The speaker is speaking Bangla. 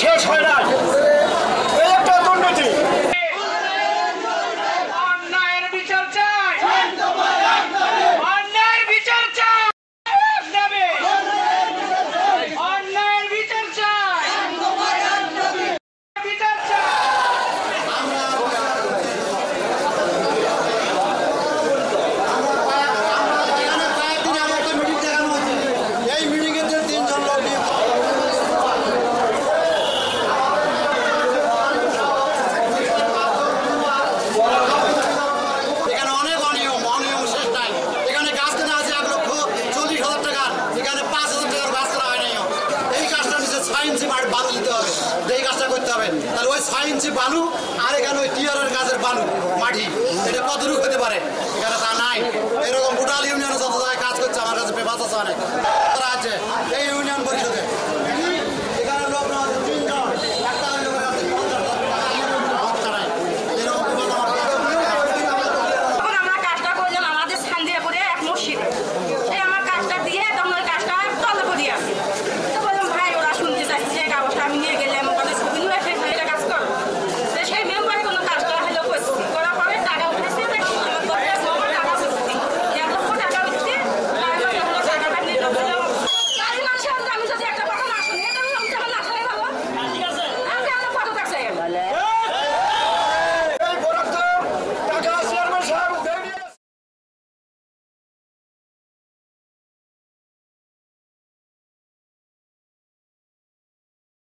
শেষ হয় না। এই একটা দুর্নীতি। বালু দিতে হবে, এই কাজটা করতে হবে। তাহলে ওই 6 ইঞ্চি বালু আর এখানে ওই টিয়ারের গাছের বালু মাটি, এটা কতটুকু হতে পারে? এখানে তা নাই। এরকম গোটাল ইউনিয়নে যত জায়গায় কাজ করছে আমার কাছে পেপার আছে অনেক আছে। এই